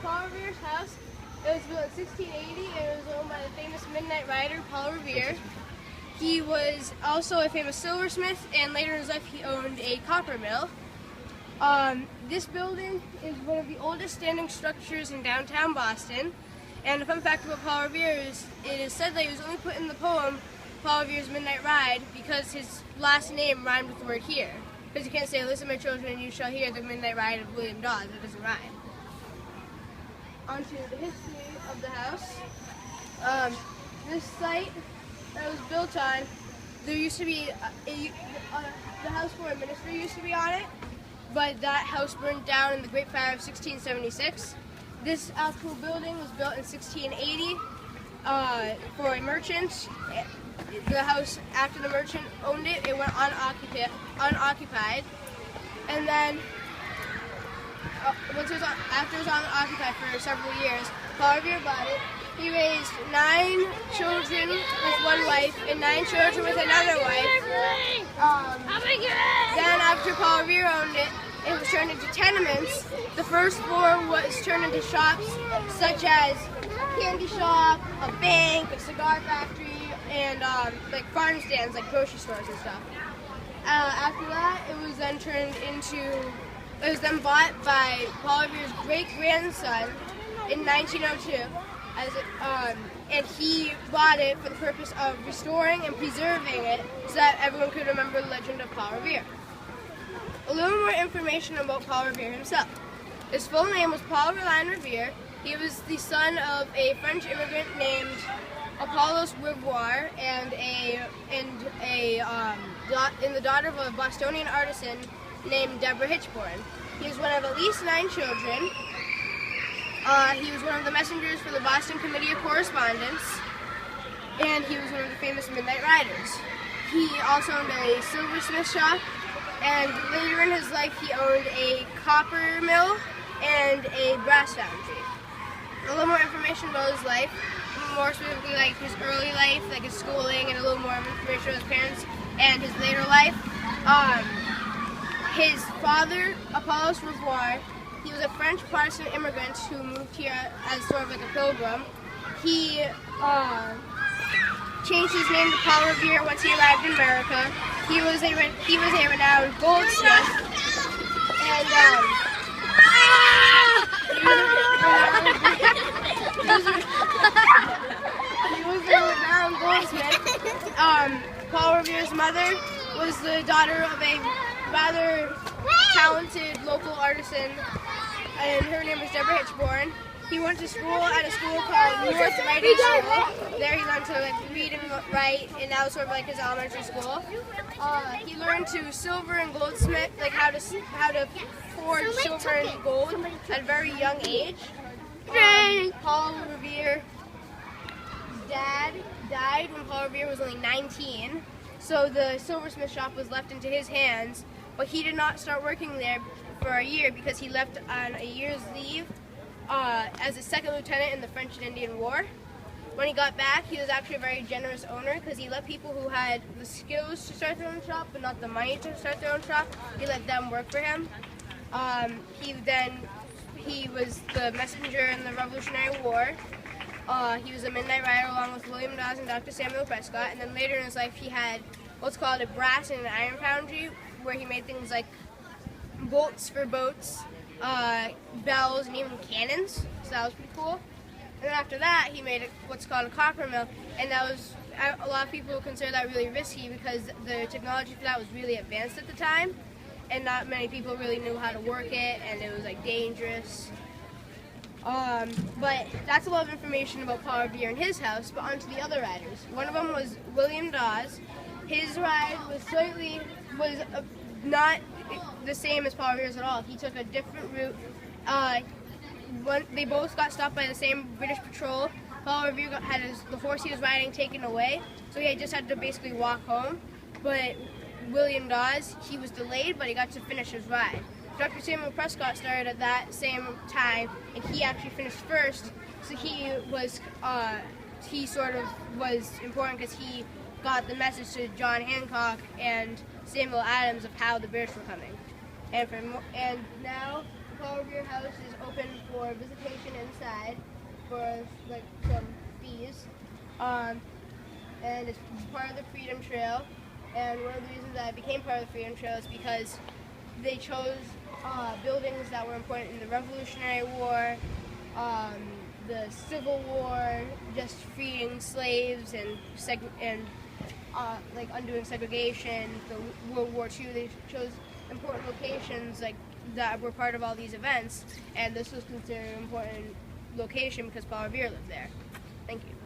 Paul Revere's house. It was built in 1680 and it was owned by the famous midnight rider Paul Revere. He was also a famous silversmith, and later in his life he owned a copper mill. This building is one of the oldest standing structures in downtown Boston. And a fun fact about Paul Revere is it is said that he was only put in the poem Paul Revere's Midnight Ride because his last name rhymed with the word here. Because you can't say, "Listen, my children, you shall hear the midnight ride of William Dawes." It doesn't rhyme. Onto the history of the house. This site that it was built on, there used to be the House Foreign Minister used to be on it, but that house burned down in the Great Fire of 1676. This actual building was built in 1680 for a merchant. The house, after the merchant owned it, it went unoccupied, and then after it was unoccupied for several years, Paul Revere bought it. He raised 9 children with one wife and 9 children with another wife. Then after Paul Revere owned it, it was turned into tenements. The first floor was turned into shops such as a candy shop, a bank, a cigar factory, and like farm stands, like grocery stores and stuff. After that, it was then bought by Paul Revere's great-grandson in 1902, and he bought it for the purpose of restoring and preserving it so that everyone could remember the legend of Paul Revere. A little more information about Paul Revere himself. His full name was Paul Revere. He was the son of a French immigrant named Apollos Revere and the daughter of a Bostonian artisan named Deborah Hitchborn. He was one of at least 9 children. He was one of the messengers for the Boston Committee of Correspondence, and he was one of the famous Midnight Riders. He also owned a silversmith shop, and later in his life he owned a copper mill and a brass foundry. A little more information about his life, more specifically like his early life, like his schooling, and a little more information about his parents and his later life. His father, Apollos Revere, he was a French Protestant immigrant who moved here as sort of like a pilgrim. He changed his name to Paul Revere once he arrived in America. He was a renowned goldsmith, and he was a renowned goldsmith. Paul Revere's mother was the daughter of a rather talented local artisan, and her name was Deborah Hitchborn. He went to school at a school called North Writing School. There he learned to read and write, and that was sort of like his elementary school. He learned to silver and goldsmith, like how to forge silver and gold at a very young age. Paul Revere's dad died when Paul Revere was only 19, so the silversmith shop was left into his hands, but he did not start working there for a year because he left on a year's leave as a second lieutenant in the French and Indian War. When he got back, he was actually a very generous owner because he let people who had the skills to start their own shop but not the money to start their own shop, he let them work for him. He was the messenger in the Revolutionary War. He was a midnight rider along with William Dawes and Dr. Samuel Prescott, and then later in his life he had what's called a brass and an iron foundry where he made things like bolts for boats, bells, and even cannons, so that was pretty cool. And then after that, he made what's called a copper mill, and that was, a lot of people consider that really risky because the technology for that was really advanced at the time, and not many people really knew how to work it, and it was like dangerous. But that's a lot of information about Paul Revere and his house, but on to the other riders. One of them was William Dawes. His ride was not the same as Paul Revere's at all. He took a different route. They both got stopped by the same British patrol. Paul Revere had the horse he was riding taken away, so he just had to basically walk home. But William Dawes, he was delayed, but he got to finish his ride. Dr. Samuel Prescott started at that same time, and he actually finished first. So he sort of was important because he got the message to John Hancock and Samuel Adams of how the British were coming. And now, the Paul Revere House is open for visitation inside for like some fees. And it's part of the Freedom Trail. And one of the reasons that I became part of the Freedom Trail is because they chose buildings that were important in the Revolutionary War, the Civil War, just freeing slaves and like undoing segregation. The World War II, they chose important locations like that were part of all these events, and this was considered an important location because Paul Revere lived there. Thank you.